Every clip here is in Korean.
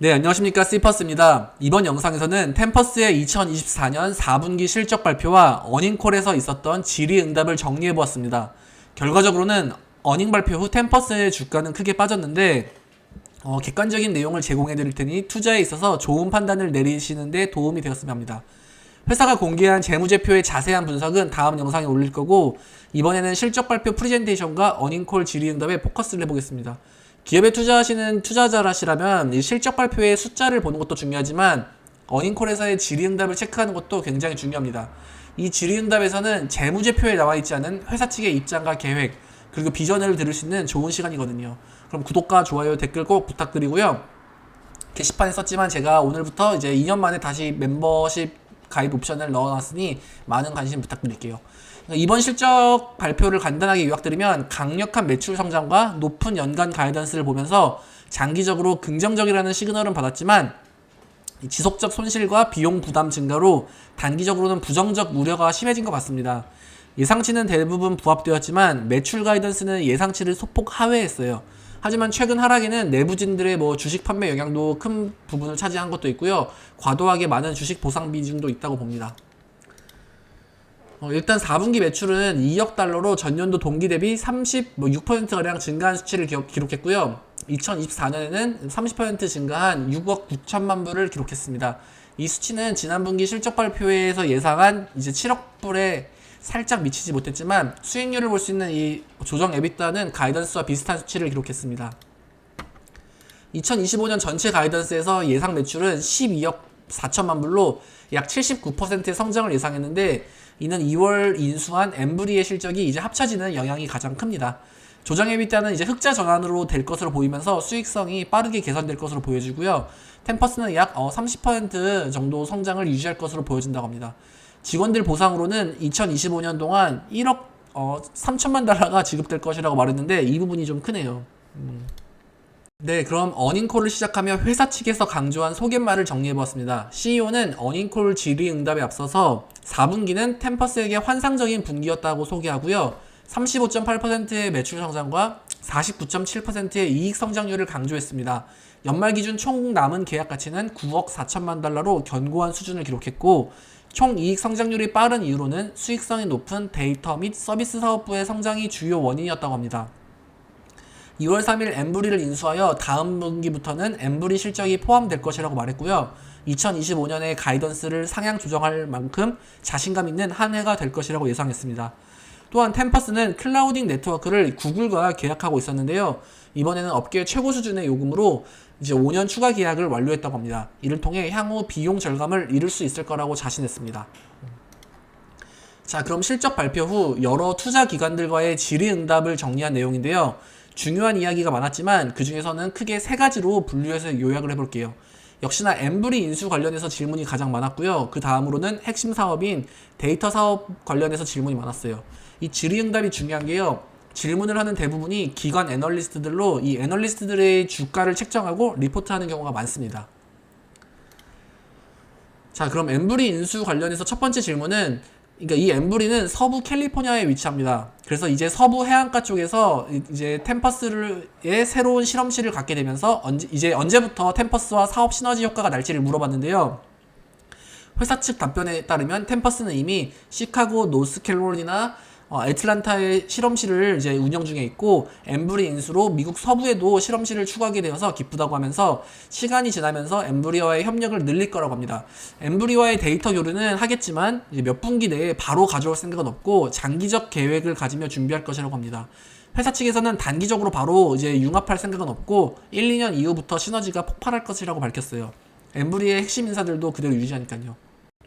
네, 안녕하십니까. 시퍼스입니다. 이번 영상에서는 템퍼스의 2024년 4분기 실적 발표와 어닝콜에서 있었던 질의응답을 정리해보았습니다. 결과적으로는 어닝 발표 후 템퍼스의 주가는 크게 빠졌는데 객관적인 내용을 제공해드릴 테니 투자에 있어서 좋은 판단을 내리시는 데 도움이 되었으면 합니다. 회사가 공개한 재무제표의 자세한 분석은 다음 영상에 올릴 거고, 이번에는 실적 발표 프레젠테이션과 어닝콜 질의응답에 포커스를 해보겠습니다. 기업에 투자하시는 투자자라시라면 이 실적 발표의 숫자를 보는 것도 중요하지만 어닝콜에서의 질의응답을 체크하는 것도 굉장히 중요합니다. 이 질의응답에서는 재무제표에 나와있지 않은 회사 측의 입장과 계획, 그리고 비전을 들을 수 있는 좋은 시간이거든요. 그럼 구독과 좋아요, 댓글 꼭 부탁드리고요. 게시판에 썼지만 제가 오늘부터 이제 2년 만에 다시 멤버십 가입 옵션을 넣어놨으니 많은 관심 부탁드릴게요. 이번 실적 발표를 간단하게 요약드리면, 강력한 매출 성장과 높은 연간 가이던스를 보면서 장기적으로 긍정적이라는 시그널은 받았지만 지속적 손실과 비용 부담 증가로 단기적으로는 부정적 우려가 심해진 것 같습니다. 예상치는 대부분 부합되었지만 매출 가이던스는 예상치를 소폭 하회했어요. 하지만 최근 하락에는 내부진들의 주식 판매 영향도 큰 부분을 차지한 것도 있고요. 과도하게 많은 주식 보상 비중도 있다고 봅니다. 일단 4분기 매출은 2억 달러로 전년도 동기 대비 36%가량 증가한 수치를 기록했고요. 2024년에는 30% 증가한 6억 9천만 불을 기록했습니다. 이 수치는 지난 분기 실적 발표회에서 예상한 이제 7억 불에 살짝 미치지 못했지만 수익률을 볼 수 있는 이 조정 에비타는 가이던스와 비슷한 수치를 기록했습니다. 2025년 전체 가이던스에서 예상 매출은 12억 4천만 불로 약 79%의 성장을 예상했는데, 이는 2월 인수한 엠브리의 실적이 이제 합쳐지는 영향이 가장 큽니다. 조정 에비타는 이제 흑자 전환으로 될 것으로 보이면서 수익성이 빠르게 개선될 것으로 보여지고요. 템퍼스는 약 30% 정도 성장을 유지할 것으로 보여진다고 합니다. 직원들 보상으로는 2025년 동안 1억 3천만 달러가 지급될 것이라고 말했는데 이 부분이 좀 크네요. 네, 그럼 어닝콜을 시작하며 회사 측에서 강조한 소개말을 정리해보았습니다. CEO는 어닝콜 질의응답에 앞서서 4분기는 템퍼스에게 환상적인 분기였다고 소개하고요. 35.8%의 매출 성장과 49.7%의 이익 성장률을 강조했습니다. 연말 기준 총 남은 계약 가치는 9억 4천만 달러로 견고한 수준을 기록했고, 총 이익 성장률이 빠른 이유로는 수익성이 높은 데이터 및 서비스 사업부의 성장이 주요 원인이었다고 합니다. 2월 3일 엠브리를 인수하여 다음 분기부터는 엠브리 실적이 포함될 것이라고 말했고요. 2025년에 가이던스를 상향 조정할 만큼 자신감 있는 한 해가 될 것이라고 예상했습니다. 또한 템퍼스는 클라우딩 네트워크를 구글과 계약하고 있었는데요. 이번에는 업계 최고 수준의 요금으로 이제 5년 추가 계약을 완료했다고 합니다. 이를 통해 향후 비용 절감을 이룰 수 있을 거라고 자신했습니다. 자, 그럼 실적 발표 후 여러 투자 기관들과의 질의응답을 정리한 내용인데요. 중요한 이야기가 많았지만 그 중에서는 크게 세 가지로 분류해서 요약을 해볼게요. 역시나 엠브리 인수 관련해서 질문이 가장 많았고요. 그 다음으로는 핵심 사업인 데이터 사업 관련해서 질문이 많았어요. 이 질의응답이 중요한 게요. 질문을 하는 대부분이 기관 애널리스트들로 이 애널리스트들의 주가를 책정하고 리포트하는 경우가 많습니다. 자, 그럼 엠브리 인수 관련해서 첫 번째 질문은, 그러니까 이 엠브리는 서부 캘리포니아에 위치합니다. 그래서 이제 서부 해안가 쪽에서 이제 템퍼스의 새로운 실험실을 갖게 되면서 언제부터 템퍼스와 사업 시너지 효과가 날지를 물어봤는데요. 회사 측 답변에 따르면 템퍼스는 이미 시카고, 노스캐롤리나, 애틀란타의 실험실을 이제 운영 중에 있고, 엠브리 인수로 미국 서부에도 실험실을 추가하게 되어서 기쁘다고 하면서 시간이 지나면서 엠브리와의 협력을 늘릴 거라고 합니다. 엠브리와의 데이터 교류는 하겠지만 이제 몇 분기 내에 바로 가져올 생각은 없고 장기적 계획을 가지며 준비할 것이라고 합니다. 회사 측에서는 단기적으로 바로 이제 융합할 생각은 없고 1, 2년 이후부터 시너지가 폭발할 것이라고 밝혔어요. 엠브리의 핵심 인사들도 그대로 유지하니까요.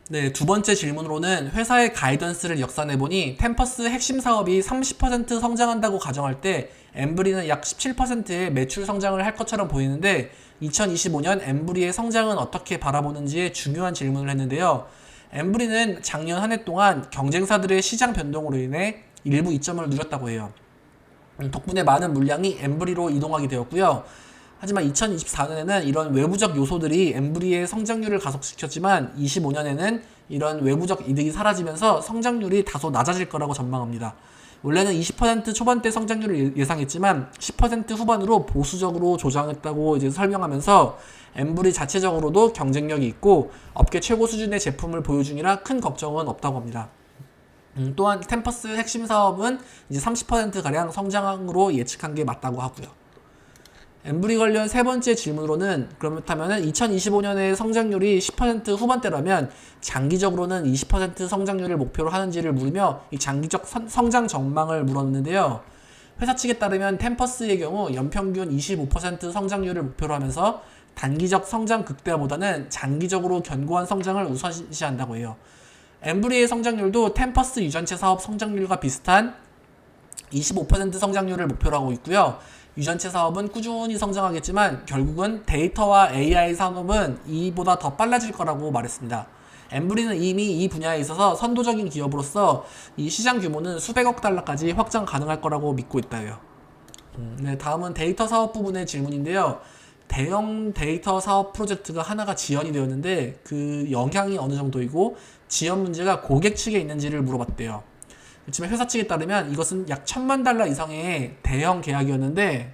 네, 두 번째 질문으로는 회사의 가이던스를 역산해보니 템퍼스 핵심 사업이 30% 성장한다고 가정할 때 엠브리는 약 17%의 매출 성장을 할 것처럼 보이는데, 2025년 엠브리의 성장은 어떻게 바라보는지에 중요한 질문을 했는데요. 엠브리는 작년 한 해 동안 경쟁사들의 시장 변동으로 인해 일부 이점을 누렸다고 해요. 덕분에 많은 물량이 엠브리로 이동하게 되었고요. 하지만 2024년에는 이런 외부적 요소들이 엠브리의 성장률을 가속시켰지만 25년에는 이런 외부적 이득이 사라지면서 성장률이 다소 낮아질 거라고 전망합니다. 원래는 20% 초반대 성장률을 예상했지만 10% 후반으로 보수적으로 조정했다고 이제 설명하면서 엠브리 자체적으로도 경쟁력이 있고 업계 최고 수준의 제품을 보유 중이라 큰 걱정은 없다고 합니다. 또한 템퍼스 핵심 사업은 이제 30%가량 성장으로 예측한 게 맞다고 하고요. 엠브리 관련 세 번째 질문으로는 그렇다면 2025년에 성장률이 10% 후반대라면 장기적으로는 20% 성장률을 목표로 하는지를 물으며 이 장기적 성장 전망을 물었는데요. 회사 측에 따르면 템퍼스의 경우 연평균 25% 성장률을 목표로 하면서 단기적 성장 극대화보다는 장기적으로 견고한 성장을 우선시한다고 해요. 엠브리의 성장률도 템퍼스 유전체 사업 성장률과 비슷한 25% 성장률을 목표로 하고 있고요. 유전체 사업은 꾸준히 성장하겠지만 결국은 데이터와 AI 산업은 이보다 더 빨라질 거라고 말했습니다. 엠브리는 이미 이 분야에 있어서 선도적인 기업으로서 이 시장 규모는 수백억 달러까지 확장 가능할 거라고 믿고 있다요. 네, 다음은 데이터 사업 부분의 질문인데요. 대형 데이터 사업 프로젝트가 하나가 지연이 되었는데 그 영향이 어느 정도이고 지연 문제가 고객 측에 있는지를 물어봤대요. 그렇지만 회사 측에 따르면 이것은 약 $10,000,000 이상의 대형 계약이었는데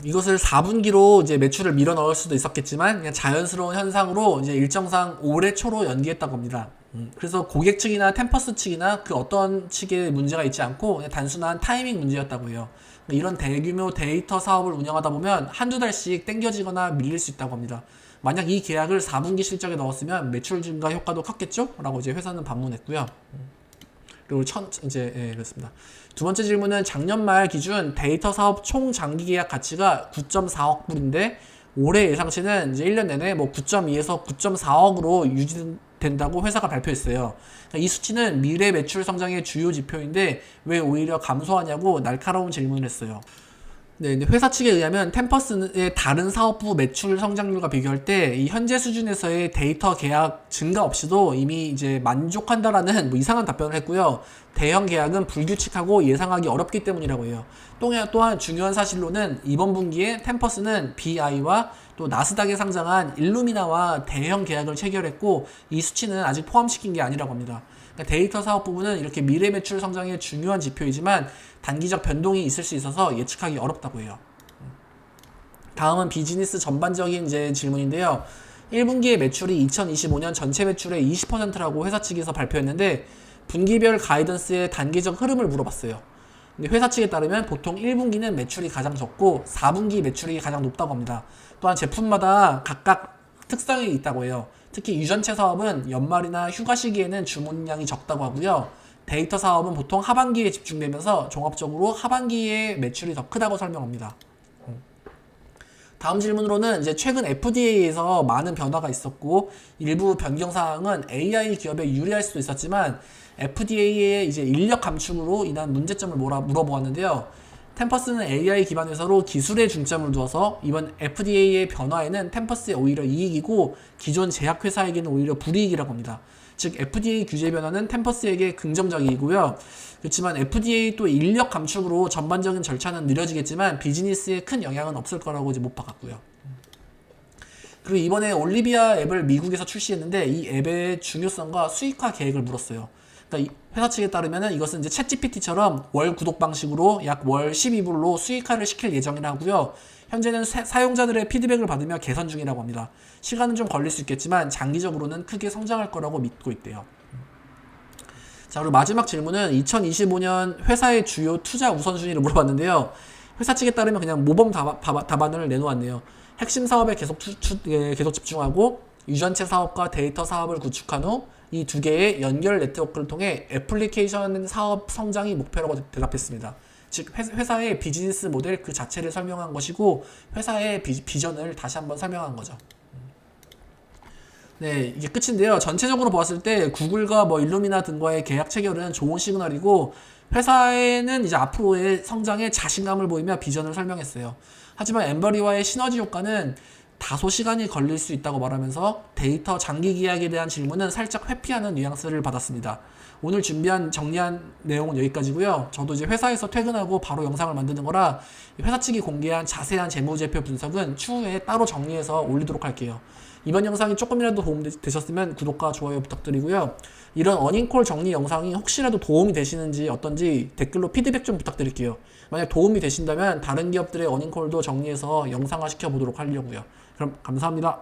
이것을 4분기로 이제 매출을 밀어 넣을 수도 있었겠지만 그냥 자연스러운 현상으로 이제 일정상 올해 초로 연기했다고 합니다. 그래서 고객 측이나 템퍼스 측이나 그 어떤 측에 문제가 있지 않고 그냥 단순한 타이밍 문제였다고 해요. 이런 대규모 데이터 사업을 운영하다 보면 한두 달씩 땡겨지거나 밀릴 수 있다고 합니다. 만약 이 계약을 4분기 실적에 넣었으면 매출 증가 효과도 컸겠죠? 라고 이제 회사는 반문했고요. 그리고 그렇습니다. 두 번째 질문은 작년 말 기준 데이터 사업 총 장기 계약 가치가 9.4억 불인데 올해 예상치는 이제 1년 내내 뭐 9.2에서 9.4억으로 유지된다고 회사가 발표했어요. 이 수치는 미래 매출 성장의 주요 지표인데 왜 오히려 감소하냐고 날카로운 질문을 했어요. 네, 회사 측에 의하면 템퍼스의 다른 사업부 매출 성장률과 비교할 때 이 현재 수준에서의 데이터 계약 증가 없이도 이미 이제 만족한다라는 뭐 이상한 답변을 했고요. 대형 계약은 불규칙하고 예상하기 어렵기 때문이라고 해요. 또한 중요한 사실로는 이번 분기에 템퍼스는 BI와 또 나스닥에 상장한 일루미나와 대형 계약을 체결했고 이 수치는 아직 포함시킨 게 아니라고 합니다. 데이터 사업 부분은 이렇게 미래 매출 성장의 중요한 지표이지만 단기적 변동이 있을 수 있어서 예측하기 어렵다고 해요. 다음은 비즈니스 전반적인 이제 질문인데요. 1분기의 매출이 2025년 전체 매출의 20%라고 회사 측에서 발표했는데 분기별 가이던스의 단기적 흐름을 물어봤어요. 근데 회사 측에 따르면 보통 1분기는 매출이 가장 적고 4분기 매출이 가장 높다고 합니다. 또한 제품마다 각각 특성이 있다고 해요. 특히 유전체 사업은 연말이나 휴가 시기에는 주문량이 적다고 하고요. 데이터 사업은 보통 하반기에 집중되면서 종합적으로 하반기에 매출이 더 크다고 설명합니다. 다음 질문으로는 이제 최근 FDA에서 많은 변화가 있었고 일부 변경 사항은 AI 기업에 유리할 수도 있었지만 FDA의 이제 인력 감축으로 인한 문제점을 물어보았는데요. 템퍼스는 AI 기반 회사로 기술에 중점을 두어서 이번 FDA의 변화에는 템퍼스에 오히려 이익이고 기존 제약 회사에게는 오히려 불이익이라고 합니다. 즉 FDA 규제 변화는 템퍼스에게 긍정적이고요. 그렇지만 FDA 또 인력 감축으로 전반적인 절차는 느려지겠지만 비즈니스에 큰 영향은 없을 거라고 이제 못 박았고요. 그리고 이번에 올리비아 앱을 미국에서 출시했는데 이 앱의 중요성과 수익화 계획을 물었어요. 그러니까 회사 측에 따르면 이것은 이제 챗GPT처럼 월 구독 방식으로 약 월 12불로 수익화를 시킬 예정이라고요. 현재는 사용자들의 피드백을 받으며 개선 중이라고 합니다. 시간은 좀 걸릴 수 있겠지만 장기적으로는 크게 성장할 거라고 믿고 있대요. 자, 그리고 마지막 질문은 2025년 회사의 주요 투자 우선순위를 물어봤는데요. 회사 측에 따르면 그냥 모범 답안을 내놓았네요. 핵심 사업에 계속 집중하고 유전체 사업과 데이터 사업을 구축한 후 이 두 개의 연결 네트워크를 통해 애플리케이션 사업 성장이 목표라고 대답했습니다. 즉 회사의 비즈니스 모델 그 자체를 설명한 것이고 회사의 비전을 다시 한번 설명한 거죠. 네, 이게 끝인데요. 전체적으로 보았을 때 구글과 뭐 일루미나 등과의 계약 체결은 좋은 시그널이고 회사에는 이제 앞으로의 성장에 자신감을 보이며 비전을 설명했어요. 하지만 엠버리와의 시너지 효과는 다소 시간이 걸릴 수 있다고 말하면서 데이터 장기 계약에 대한 질문은 살짝 회피하는 뉘앙스를 받았습니다. 오늘 정리한 내용은 여기까지고요. 저도 이제 회사에서 퇴근하고 바로 영상을 만드는 거라 회사 측이 공개한 자세한 재무제표 분석은 추후에 따로 정리해서 올리도록 할게요. 이번 영상이 조금이라도 도움되셨으면 구독과 좋아요 부탁드리고요. 이런 어닝콜 정리 영상이 혹시라도 도움이 되시는지 어떤지 댓글로 피드백 좀 부탁드릴게요. 만약 도움이 되신다면 다른 기업들의 어닝콜도 정리해서 영상화 시켜보도록 하려고요. 그럼 감사합니다.